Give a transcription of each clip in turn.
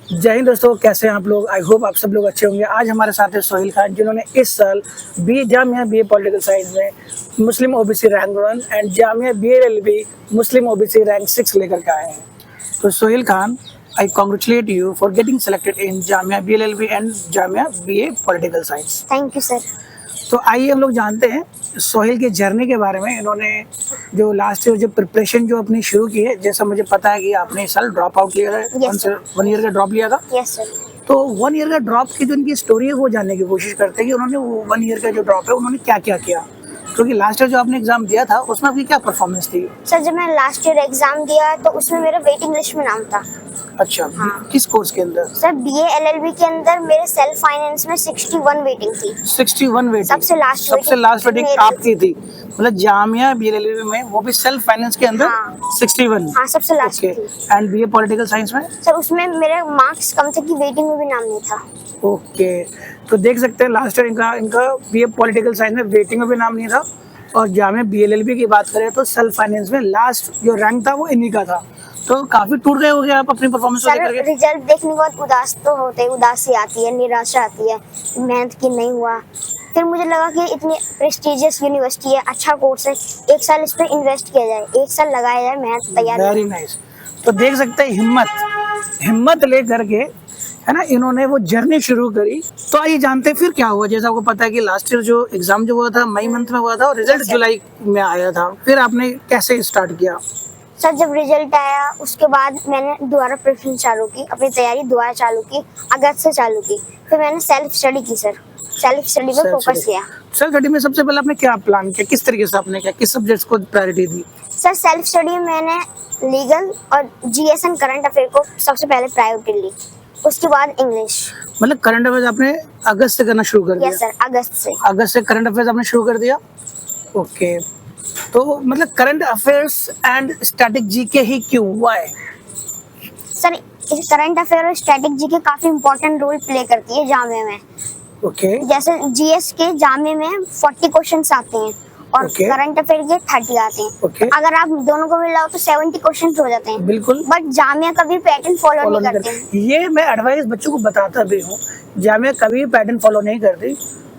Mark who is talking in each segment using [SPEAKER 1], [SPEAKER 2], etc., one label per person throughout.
[SPEAKER 1] जय हिंद दोस्तों, कैसे हैं आप लोग। आई होप आप सब लोग अच्छे होंगे। आज हमारे साथ है सोहेल खान, जिन्होंने इस साल जामिया बीए पॉलिटिकल साइंस में मुस्लिम OBC rank 1 and Jamia BLLB मुस्लिम ओबीसी रैंक 6 लेकर के आए हैं। तो Sohail Khan, I congratulate you for getting selected in Jamia BLLB and Jamia BA political science.
[SPEAKER 2] Thank you sir.
[SPEAKER 1] तो आइए हम लोग जानते हैं सोहेल की जर्नी के बारे में। इन्होंने जो लास्ट ईयर जो प्रिपरेशन जो अपनी शुरू की है, जैसा मुझे पता है कि आपने इस साल ड्रॉप आउट लिया है,
[SPEAKER 2] Yes,
[SPEAKER 1] 1 ईयर का ड्रॉप लिया था।
[SPEAKER 2] Yes sir.
[SPEAKER 1] तो 1 ईयर का ड्रॉप की जो इनकी स्टोरी है वो जानने की कोशिश करते हैं कि उन्होंने वो 1 ईयर का जो ड्रॉप है उन्होंने क्या क्या किया, क्योंकि लास्ट ईयर जो आपने एग्जाम दिया था उसमें आपकी क्या परफॉर्मेंस थी।
[SPEAKER 2] सर जब मैं लास्ट ईयर एग्जाम दिया तो उसमें मेरा वेटिंग लिस्ट में नाम था।
[SPEAKER 1] अच्छा,
[SPEAKER 2] हाँ।
[SPEAKER 1] किस कोर्स के अंदर।
[SPEAKER 2] सर बीए एलएलबी के अंदर मेरे सेल्फ फाइनेंस में 61 वेटिंग थी।
[SPEAKER 1] 61 वेटिंग,
[SPEAKER 2] सबसे लास्ट
[SPEAKER 1] वेटिंग आपकी थी। मतलब जामिया बीएलएलबी में वो भी सेल्फ फाइनेंस के अंदर।
[SPEAKER 2] हाँ।
[SPEAKER 1] 61।
[SPEAKER 2] हाँ, सबसे लास्ट
[SPEAKER 1] ओके।
[SPEAKER 2] थी।
[SPEAKER 1] एंड बीए पॉलिटिकल साइंस में
[SPEAKER 2] सर उसमें मेरे मार्क्स कम थे कि वेटिंग में भी नाम नहीं था।
[SPEAKER 1] ओके। तो देख सकते हैं लास्ट ईयर इनका बीए पॉलिटिकल साइंस में वेटिंग में भी नाम नहीं था। और जामिया बीएलएलबी की बात करें तो सेल्फ फाइनेंस में लास्ट जो रैंक था वो इन्हीं का था। तो काफी टूट गए हो गए आप अपनी परफॉर्मेंस को
[SPEAKER 2] सर
[SPEAKER 1] लेकर के।
[SPEAKER 2] रिजल्ट देखने के बाद उदास तो होते हैं, उदासी आती है, निराशा आती है, मेहनत की नहीं हुआ। फिर मुझे लगा कि इतनी प्रेस्टिजियस यूनिवर्सिटी है, अच्छा कोर्स है, एक साल इस पर इन्वेस्ट किया जाए, एक साल लगाया जाए, मेहनत तैयार।
[SPEAKER 1] Very nice. तो देख सकते हैं हिम्मत लेकर के, है ना, इन्होंने वो जर्नी शुरू करी। तो आइए जानते हैं फिर क्या हुआ। जैसा आपको पता है कि लास्ट ईयर जो एग्जाम जो हुआ था मई मंथ में हुआ था और रिजल्ट जुलाई में आया था। फिर आपने कैसे स्टार्ट किया।
[SPEAKER 2] सर जब रिजल्ट आया उसके बाद मैंने दोबारा प्रिपरेशन चालू की, अपनी तैयारी दोबारा चालू की, अगस्त से चालू की। फिर मैंने सेल्फ स्टडी की सर, सेल्फ स्टडी पे फोकस किया।
[SPEAKER 1] सेल्फ स्टडी में सबसे पहले आपने क्या प्लान किया, किस तरीके से आपने किया, किस सब्जेक्ट्स को प्रायोरिटी दी।
[SPEAKER 2] सर सेल्फ स्टडी में मैंने लीगल और जीएस एंड करंट अफेयर को सबसे पहले प्रायोरिटी ली, उसके बाद इंग्लिश।
[SPEAKER 1] मतलब करंट अफेयर्स आपने अगस्त से करना शुरू कर दिया।
[SPEAKER 2] यस सर, अगस्त से
[SPEAKER 1] करंट अफेयर्स आपने शुरू कर दिया। ओके। तो मतलब current affairs and static GK ही क्यों, व्हाई।
[SPEAKER 2] सर करंट अफेयर और स्टैटिक जीके काफी इंपॉर्टेंट रोल प्ले करती है जामिया में।
[SPEAKER 1] ओके।
[SPEAKER 2] जैसे जीएस के जामिया में 40 क्वेश्चंस आते हैं और करंट अफेयर के 30 आते हैं। अगर आप दोनों को मिलाओ तो 70 क्वेश्चंस हो जाते हैं।
[SPEAKER 1] बिल्कुल।
[SPEAKER 2] बट जामिया कभी पैटर्न फॉलो नहीं करते।
[SPEAKER 1] ये मैं एडवाइस बच्चों को बताता भी हूँ, जामिया कभी पैटर्न फॉलो नहीं करती।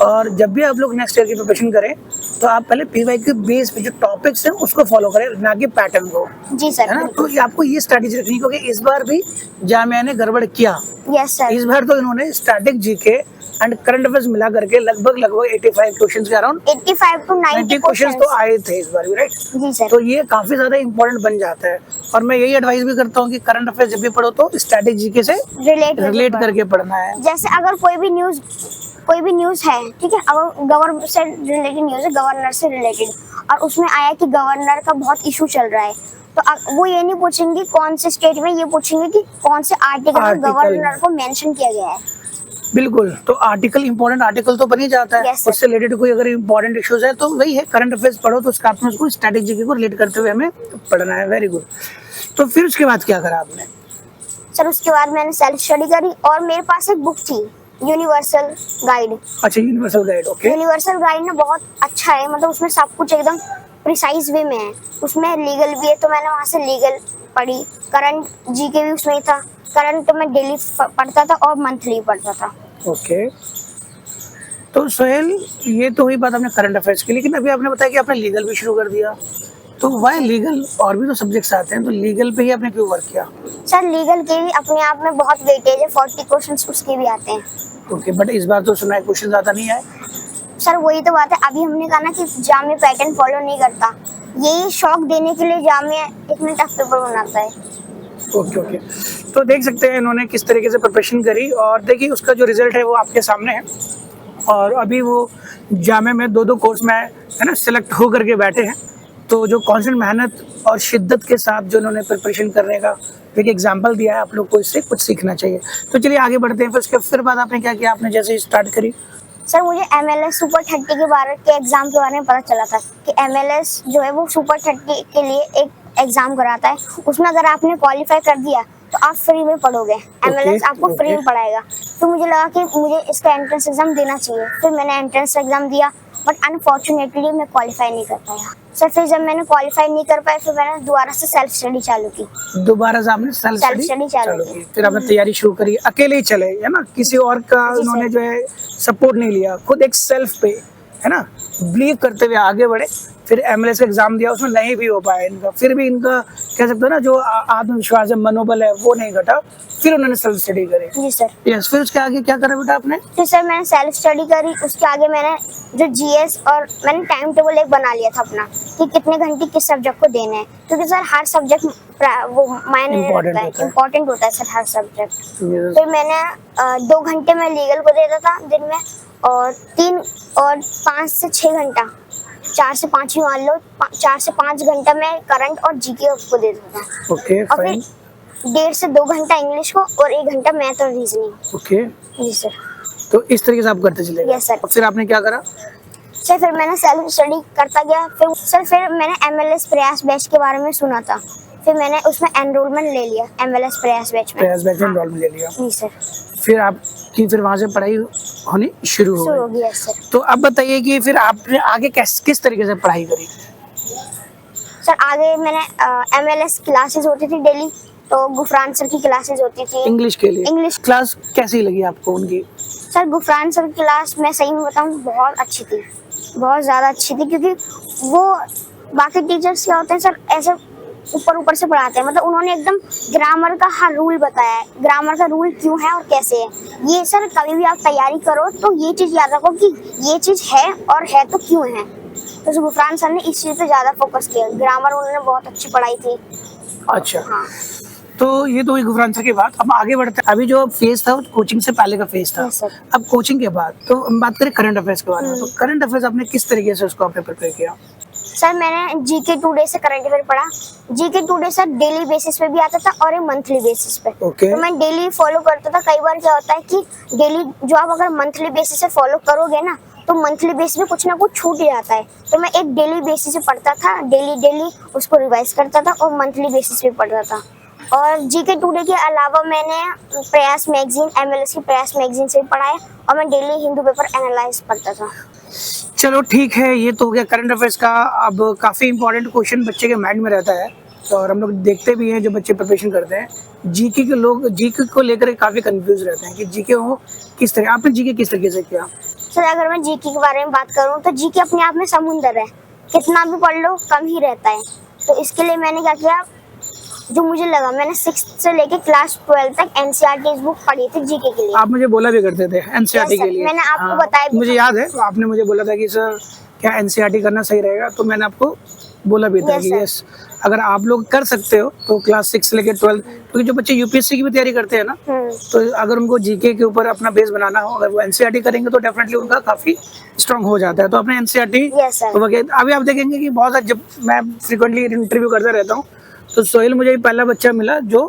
[SPEAKER 1] और जब भी आप लोग नेक्स्ट ईयर की प्रिपरेशन करें तो आप पहले पीवाई के बेस पे जो टॉपिक्स हैं उसको फॉलो करें, ना कि पैटर्न को।
[SPEAKER 2] जी सर,
[SPEAKER 1] है ना। तो आपको ये स्ट्रैटेजी रखनी, क्योंकि इस बार भी जामिया ने गड़बड़ किया।
[SPEAKER 2] Yes sir.
[SPEAKER 1] इस बार तो इन्होंने static GK and current affairs मिला करके लगभग 85 क्वेश्चंस के अराउंड
[SPEAKER 2] 85 to 90
[SPEAKER 1] क्वेश्चंस तो आए थे इस बार भी, राइट।
[SPEAKER 2] जी सर।
[SPEAKER 1] तो ये काफी ज्यादा इंपॉर्टेंट बन जाता है। और मैं यही एडवाइस भी करता हूँ कि करंट अफेयर्स जब भी पढ़ो तो स्टैटिक जीके से रिलेट करके पढ़ना है।
[SPEAKER 2] जैसे अगर कोई भी न्यूज है, ठीक है, अगर गवर्नमेंट से रिलेटेड न्यूज है, गवर्नर से रिलेटेड, और उसमें आया कि गवर्नर का बहुत इशू चल रहा है, तो वो ये नहीं पूछेंगे कौन से स्टेट में, ये पूछेंगे कि कौन से आर्टिकल में गवर्नर को मेंशन किया गया है।
[SPEAKER 1] बिल्कुल। तो आर्टिकल, इंपॉर्टेंट आर्टिकल तो बन ही जाता है। उससे रिलेटेड कोई अगर इंपॉर्टेंट इश्यूज है तो वही है, करंट अफेयर्स पढ़ो तो उसका आपने उसको स्टैटिक जीके को रिलेट करते हुए हमें पढ़ना है। Very good. तो फिर उसके बाद क्या करा आपने।
[SPEAKER 2] सर उसके बाद मैंने सेल्फ स्टडी करी और मेरे पास एक बुक थी, यूनिवर्सल गाइड।
[SPEAKER 1] अच्छा, universal guide. Okay.
[SPEAKER 2] Universal guide ना बहुत अच्छा है, मतलब उसमें सब कुछ एकदम प्रिसाइज वे में है। उसमें लीगल भी है तो मैंने वहाँ से लीगल पढ़ी, करंट जीके भी उसमें था। करंट तो मैं डेली पढ़ता था और मंथली पढ़ता था।
[SPEAKER 1] ओके। तो सोहेल, ये तो हुई बात आपने करंट अफेयर्स की, लेकिन अभी आपने बताया कि आपने लीगल भी शुरू कर दिया। तो वाई लीगल, और भी तो सब्जेक्ट्स आते हैं, तो लीगल पे ही आपने क्यों वर्क किया।
[SPEAKER 2] सर लीगल के भी अपने आप में बहुत वेटेज है, 40 क्वेश्चंस उसके भी आते हैं।
[SPEAKER 1] ओके। बट इस बार तो सुना है क्वेश्चन ज्यादा नहीं आए।
[SPEAKER 2] सर वही तो बात है, अभी हमने कहा ना कि जामिया पैटर्न फॉलो नहीं करता, यही शौक देने के लिए जामिया इतने टफ पेपर बनाता है।
[SPEAKER 1] ओके। तो देख सकते हैं इन्होंने किस तरीके से प्रिपरेशन करी, और देखिए उसका जो रिजल्ट है वो आपके सामने है। और अभी वो जामिया में 2 कोर्स में, है ना, सिलेक्ट हो करके बैठे हैं। तो जो कॉन्स्टेंट मेहनत और शिद्दत के साथ जो उन्होंने प्रिपरेशन करने का एक एग्जाम्पल दिया है, आप लोग को इससे कुछ सीखना चाहिए। तो चलिए आगे बढ़ते हैं। फिर बाद आपने क्या किया, आपने जैसे स्टार्ट करी।
[SPEAKER 2] सर मुझे MLS सुपर 30 के बारे के एग्जाम के बारे में पता चला था कि MLS जो है वो सुपर 30 के लिए एक एग्जाम कराता है। उसमें अगर आपने क्वालिफाई कर दिया तो आप फ्री में पढ़ोगे, MLS आपको फ्री में पढ़ाएगा। तो मुझे लगा कि मुझे इसका एंट्रेंस एग्जाम देना चाहिए। फिर मैंने एंट्रेंस एग्जाम दिया, बट अनफॉर्चुनेटली मैं क्वालिफाई नहीं कर पाया सर। फिर जब मैंने क्वालिफाई नहीं कर पाया फिर मैंने दोबारा से सेल्फ स्टडी चालू की।
[SPEAKER 1] दोबारा से आपने सेल्फ
[SPEAKER 2] Self
[SPEAKER 1] स्टडी
[SPEAKER 2] study चालू
[SPEAKER 1] चालू
[SPEAKER 2] की।
[SPEAKER 1] की, फिर आपने तैयारी शुरू करी, अकेले ही चले है ना, किसी और का
[SPEAKER 2] जी,
[SPEAKER 1] उन्होंने
[SPEAKER 2] सर।
[SPEAKER 1] जो है सपोर्ट नहीं लिया, खुद एक सेल्फ पे है ना बिलीव करते हुए आगे बढ़े। फिर एमएलएस का एग्जाम दिया, उसमें नहीं भी हो पाया इनका, फिर भी इनका कह सकते हो ना जो आत्मविश्वास है, मनोबल है, वो नहीं घटा, फिर उन्होंने सेल्फ स्टडी करी।
[SPEAKER 2] जी सर।
[SPEAKER 1] यस, फिर उसके आगे क्या करा बेटा आपने?
[SPEAKER 2] फिर सर मैंने सेल्फ स्टडी करी, उसके आगे मैंने जो जीएस और मैंने टाइम टेबल एक बना लिया था अपना कि कितने घंटे किस सब्जेक्ट को देने हैं, क्योंकि सर हर सब्जेक्ट वो मायने रखता है, इम्पोर्टेंट होता है सर हर सब्जेक्ट। फिर मैंने 2 घंटे में लीगल को देता था दिन में, और 3 और 5 से 6 घंटा, 4 से 5 ही मान लो, 4 से 5 घंटा मैं करंट और जीके को देता था।
[SPEAKER 1] ओके
[SPEAKER 2] और
[SPEAKER 1] फाइन।
[SPEAKER 2] फिर 1.5 से 2 घंटा इंग्लिश को और 1 घंटा मैथ और रीजनिंग।
[SPEAKER 1] ओके,
[SPEAKER 2] जी सर।
[SPEAKER 1] तो इस तरीके से आप करते चले गए।
[SPEAKER 2] Yes sir.
[SPEAKER 1] फिर आपने क्या करा?
[SPEAKER 2] सर फिर मैंने सेल्फ स्टडी करता गया। फिर मैंने एमएलएस प्रयास बैच के बारे में सुना था, फिर मैंने उसमें एनरोलमेंट ले लिया एमएलएस प्रयास बैच में।
[SPEAKER 1] प्रयास बैच में एनरोलमेंट ले लिया।
[SPEAKER 2] जी सर।
[SPEAKER 1] फिर आपकी फिर वहाँ से पढ़ाई होनी शुरू हो
[SPEAKER 2] शुरू हो
[SPEAKER 1] गई।
[SPEAKER 2] गया सर।
[SPEAKER 1] तो अब बताइए कि फिर आपने आगे किस तरीके से पढ़ाई करी?
[SPEAKER 2] सर आगे मैंने एमएलएस क्लासेस होती थी डेली, तो गुफरान सर की क्लासेस होती थी
[SPEAKER 1] इंग्लिश के लिए।
[SPEAKER 2] इंग्लिश
[SPEAKER 1] क्लास कैसी लगी आपको उनकी?
[SPEAKER 2] सर गुफरान सर की क्लास मैं सही में बताऊं तो बहुत अच्छी थी, बहुत ज़्यादा अच्छी थी, क्योंकि वो बाकी टीचर्स क्या होते हैं सर ऐसे ऊपर से पढ़ाते हैं, मतलब उन्होंने एकदम ग्रामर का हर रूल बताया है, ग्रामर का रूल क्यों है और कैसे है। ये सर कभी भी आप तैयारी करो तो ये चीज़ याद रखो कि ये चीज़ है और है तो क्यों है। तो गुफरान सर ने इस चीज़ पे ज़्यादा फोकस किया, ग्रामर उन्होंने बहुत अच्छी पढ़ाई थी।
[SPEAKER 1] अच्छा,
[SPEAKER 2] हाँ
[SPEAKER 1] तो ये तो हुई गुफरान सर की बात। अब आगे बढ़ते हैं। अभी जो फेज था वो कोचिंग से पहले का फेज था।
[SPEAKER 2] Yes sir.
[SPEAKER 1] अब कोचिंग के बाद तो हम बात करें करंट अफेयर्स के बारे में। तो करंट अफेयर्स आपने किस तरीके से उसको आपने प्रिपेयर किया?
[SPEAKER 2] सर मैंने जीके टुडे से करंट अफेयर पढ़ा। GK today sir daily basis पे भी आता था और एक मंथली बेसिस पे।
[SPEAKER 1] ओके।
[SPEAKER 2] तो मैं डेली फॉलो करता था। कई बार क्या होता है कि डेली जो आप अगर मंथली बेसिस से फॉलो करोगे ना तो मंथली बेसिस पे कुछ ना कुछ छूट जाता है। तो मैं एक डेली बेसिस पे पढ़ता था, डेली उसको रिवाइज करता था और मंथली बेसिस पे पढ़ता था। और जीके टुडे के अलावा मैंने प्रयास मैगजीन, एमएलएस की प्रयास मैगजीन से भी पढ़ा है, और मैं डेली हिंदू पेपर एनालाइज पढ़ता था।
[SPEAKER 1] चलो ठीक है, ये तो हो गया करंट अफेयर्स का। अब काफ़ी इंपॉर्टेंट क्वेश्चन बच्चे के माइंड में रहता है, और हम लोग देखते भी हैं जो बच्चे प्रिपरेशन करते हैं जीके के, लोग जीके को लेकर काफ़ी कंफ्यूज रहते हैं कि जीके हो किस तरह। आपने जीके किस तरीके से किया?
[SPEAKER 2] सर अगर मैं जीके के बारे में बात करूं तो जीके अपने आप में समुंदर है, कितना भी पढ़ लो कम ही रहता है। तो इसके लिए मैंने क्या किया, जो मुझे लगा, मैंने 6th से लेके क्लास 12 तक एनसीईआरटी बुक पढ़ी थी जीके के लिए।
[SPEAKER 1] आप मुझे बोला भी करते थे एनसीईआरटी
[SPEAKER 2] Yes,
[SPEAKER 1] के लिए।
[SPEAKER 2] मैंने आपको
[SPEAKER 1] हाँ,
[SPEAKER 2] बताया भी
[SPEAKER 1] मुझे
[SPEAKER 2] था।
[SPEAKER 1] याद है, आपने मुझे बोला था कि सर क्या एनसीईआरटी करना सही रहेगा, तो मैंने आपको बोला भी था
[SPEAKER 2] Yes,
[SPEAKER 1] कि
[SPEAKER 2] sir.
[SPEAKER 1] यस अगर आप लोग कर सकते हो तो क्लास 6 से लेके 12, क्योंकि जो बच्चे यूपीएससी की भी तैयारी करते हैं ना, तो अगर उनको जीके के ऊपर अपना बेस बनाना हो, अगर वो एनसीईआरटी करेंगे तो डेफिनेटली उनका काफी स्ट्रांग हो जाता है। तो अपने एनसीईआरटी
[SPEAKER 2] Yes, sir.
[SPEAKER 1] वगैरह अभी आप देखेंगे कि बहुत जब मैं फ्रिक्वेंटली इंटरव्यू करता रहता हूँ तो सोहेल मुझे पहला बच्चा मिला जो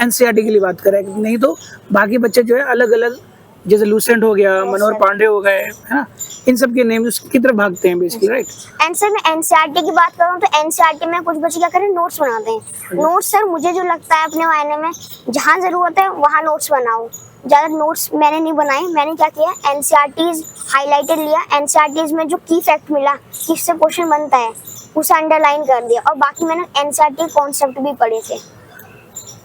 [SPEAKER 1] एनसीईआरटी के लिए बात करे, नहीं तो बाकी बच्चे जो है अलग अलग, जैसे लूसेंट हो गया, मनोहर पांडे हो गए, है ना, इन सब के नेम की तरफ भागते हैं बेसिकली, राइट।
[SPEAKER 2] एंड सर मैं एनसीईआरटी की बात करूं तो एनसीईआरटी में कुछ बच्चे क्या करें, नोट्स बनाते हैं। नोट्स सर मुझे जो लगता है अपने मायने में जहाँ जरूरत है वहाँ नोट्स बनाओ, ज़्यादा नोट्स मैंने नहीं बनाए। मैंने क्या किया, एनसीईआरटीज हाईलाइटेड लिया, एनसीईआरटीज में जो की फैक्ट मिला, किससे क्वेश्चन बनता है, उसे अंडरलाइन कर दिया, और बाकी मैंने एनसीईआरटी कॉन्सेप्ट भी पढ़े थे।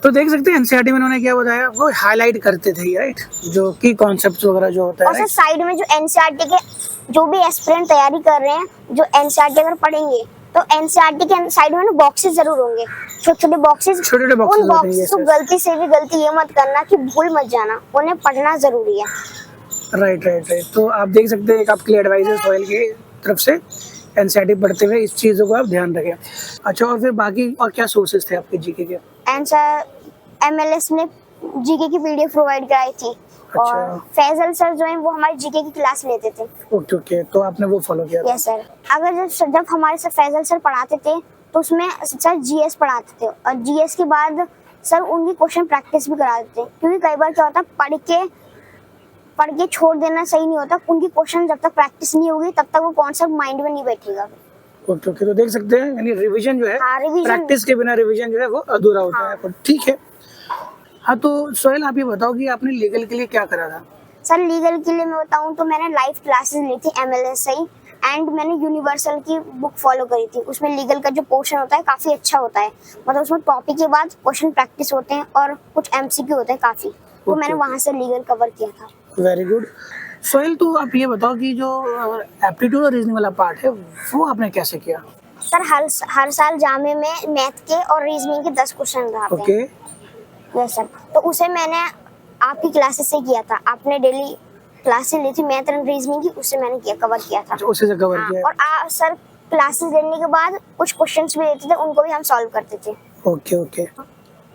[SPEAKER 1] तो देख सकते हैं एनसीईआरटी में उन्होंने क्या बताया, वो हाईलाइट करते थे, राइट, जो की कॉन्सेप्ट्स वगैरह जो होता
[SPEAKER 2] और
[SPEAKER 1] है।
[SPEAKER 2] सर साइड में जो एनसीईआरटी के जो भी एस्पिरेंट तैयारी कर रहे हैं, जो एनसीईआरटी अगर पढ़ेंगे तो एनसीईआरटी के साइड में ना बॉक्सेस जरूर होंगे, छोटे छोटे बॉक्सेस।
[SPEAKER 1] छोटे-छोटे boxes
[SPEAKER 2] उन
[SPEAKER 1] होते हैं,
[SPEAKER 2] बॉक्सेस को
[SPEAKER 1] yes, yes.
[SPEAKER 2] गलती से भी गलती ये मत करना कि भूल मत जाना, उन्हें पढ़ना जरूरी है।
[SPEAKER 1] Right right right. तो आप देख सकते हैं एक आपके लिए एडवाइस है सोहेल की तरफ से, एनसीईआरटी पढ़ते हुए इस चीज़ों को आप ध्यान रखें। अच्छा, और फिर बाकी और क्या सोर्सेज थे आपके जीके के?
[SPEAKER 2] एंड सर एमएलएस ने जीके की पीडीएफ प्रोवाइड कराई थी, और
[SPEAKER 1] अच्छा।
[SPEAKER 2] फैजल सर जो है वो हमारी जीके की क्लास लेते थे।
[SPEAKER 1] ओके ओके, तो आपने वो फॉलो किया था?
[SPEAKER 2] Yes sir. अगर जब हमारे सर फैजल सर पढ़ाते थे तो उसमें सर जीएस पढ़ाते थे, और जीएस के बाद सर उनकी क्वेश्चन प्रैक्टिस भी कराते थे, क्योंकि कई बार क्या होता है पढ़ के छोड़ देना सही नहीं होता। उनकी क्वेश्चन जब तक प्रैक्टिस नहीं होगी तब तक वो कॉन्सेप्ट माइंड में नहीं बैठेगा।
[SPEAKER 1] ओके ओके, तो देख सकते हैं यानी रिवीजन जो है,
[SPEAKER 2] हाँ, रिवीजन।
[SPEAKER 1] प्रैक्टिस के बिना रिवीजन जो है वो अधूरा होता है। पर ठीक है। हाँ, तो सोहेल आप ये बताओ कि आपने लीगल के लिए क्या करा था?
[SPEAKER 2] सर लीगल के लिए मैं बताऊं तो मैंने लाइव क्लासेस ली थी एमएलएस से ही, एंड मैंने यूनिवर्सल की बुक फॉलो करी थी। उसमें लीगल का जो पोर्शन होता है काफ़ी अच्छा होता है, मतलब उसमें टॉपिक के बाद क्वेश्चन प्रैक्टिस होते हैं और कुछ एमसीक्यू होते हैं काफ़ी, तो मैंने वहाँ से लीगल कवर किया था।
[SPEAKER 1] Very good. सोहेल, तो आप ये बताओ कि जो एप्टीट्यूड और रीजनिंग वाला पार्ट है वो आपने कैसे किया?
[SPEAKER 2] सर हर साल जामे में मैथ के और रीजनिंग के 10 क्वेश्चन रहते
[SPEAKER 1] ओके।
[SPEAKER 2] हैं। यस सर, तो उसे मैंने आपकी क्लासेस से किया था, आपने डेली क्लासेस ली थी मैथ एंड रीजनिंग की, उससे मैंने कवर किया था।
[SPEAKER 1] अच्छा, उसी से कवर
[SPEAKER 2] हाँ,
[SPEAKER 1] किया।
[SPEAKER 2] और सर क्लासेस लेने के बाद कुछ क्वेश्चंस भी देते थे, उनको भी हम सॉल्व करते थे।
[SPEAKER 1] Okay okay.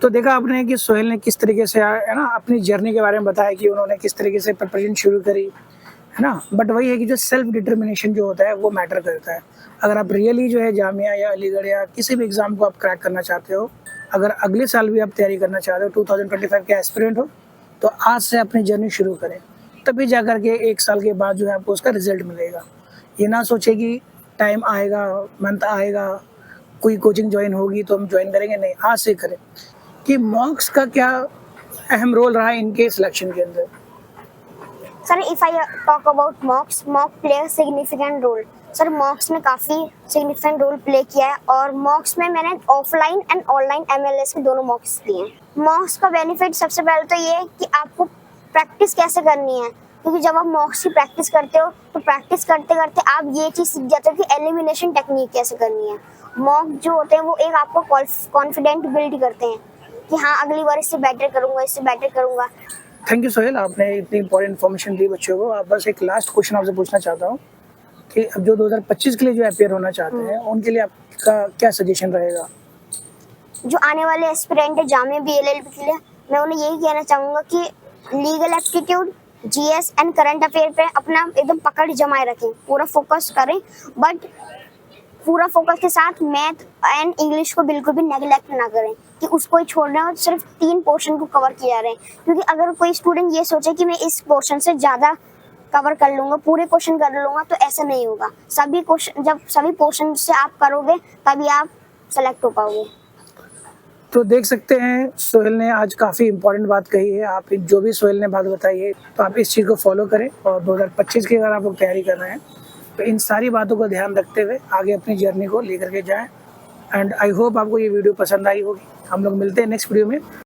[SPEAKER 1] तो देखा आपने कि सोहेल ने किस तरीके से है ना अपनी जर्नी के बारे में बताया कि उन्होंने किस तरीके से प्रिपरेशन शुरू करी, है ना। बट वही है कि जो सेल्फ डिटर्मिनेशन जो होता है वो मैटर करता है। अगर आप रियली जो है जामिया या अलीगढ़ या किसी भी एग्ज़ाम को आप क्रैक करना चाहते हो, अगर अगले साल भी आप तैयारी करना चाहते हो, 2025 के एस्पिरेंट हो, तो आज से अपनी जर्नी शुरू करें, तभी जा कर के 1 साल के बाद जो है आपको उसका रिजल्ट मिलेगा। ये ना सोचे कि टाइम आएगा, मंथ आएगा, कोई कोचिंग ज्वाइन होगी तो हम ज्वाइन करेंगे, नहीं, आज से करें। कि मॉक्स का क्या अहम रोल रहा है इनके सिलेक्शन के अंदर?
[SPEAKER 2] Sir if I talk about mocks, mock play a significant role. Sir mocks ने काफ़ी सिग्निफिकेंट रोल प्ले किया है, और मॉक्स में मैंने ऑफलाइन एंड ऑनलाइन एमएलएस के दोनों मॉक्स दिए हैं। मॉक्स का बेनिफिट सबसे पहले तो ये है कि आपको प्रैक्टिस कैसे करनी है, क्योंकि जब आप मॉक्स की प्रैक्टिस करते हो तो प्रैक्टिस करते करते आप ये चीज़ सीख जाते हो कि एलिमिनेशन टेक्निक कैसे करनी है। मॉक जो होते हैं वो एक आपको कॉन्फिडेंट बिल्ड करते हैं कि हाँ अगली बार इससे बेटर करूँगा, इससे बेटर करूँगा।
[SPEAKER 1] थैंक यू सोहेल, आपने इतनी इंपॉर्टेंट इन्फॉर्मेशन दी बच्चों को। आप बस एक लास्ट क्वेश्चन आपसे पूछना चाहता हूँ कि अब जो 2025 के लिए जो अपेयर होना चाहते हैं उनके लिए आपका क्या सजेशन रहेगा?
[SPEAKER 2] जो आने वाले एस्पिरेंट है जामिया बीएलएलबी के लिए, मैं उन्हें यही कहना चाहूँगा कि legal aptitude, GS and current affair पे अपना एकदम पकड़ जमाए रखें, पूरा फोकस करें, बट पूरा फोकस के साथ मैथ एंड इंग्लिश को बिल्कुल भी नेगलेक्ट ना करें कि उसको ही छोड़ रहे हो, सिर्फ 3 पोर्शन को कवर किया जा रहे हैं। क्योंकि अगर कोई स्टूडेंट ये सोचे कि मैं इस पोर्शन से ज़्यादा कवर कर लूँगा, पूरे क्वेश्चन कर लूँगा, तो ऐसा नहीं होगा। सभी क्वेश्चन, जब सभी पोर्शन से आप करोगे तभी आप सेलेक्ट हो पाओगे।
[SPEAKER 1] तो देख सकते हैं सोहेल ने आज काफ़ी इंपॉर्टेंट बात कही है। आप जो भी सोहेल ने बात बताई है तो आप इस चीज़ को फॉलो करें, और 2025 की अगर आप लोग तैयारी कर रहे हैं तो इन सारी बातों को ध्यान रखते हुए आगे अपनी जर्नी को लेकर के जाएं। एंड आई होप आपको ये वीडियो पसंद आई होगी। हम लोग मिलते हैं नेक्स्ट वीडियो में।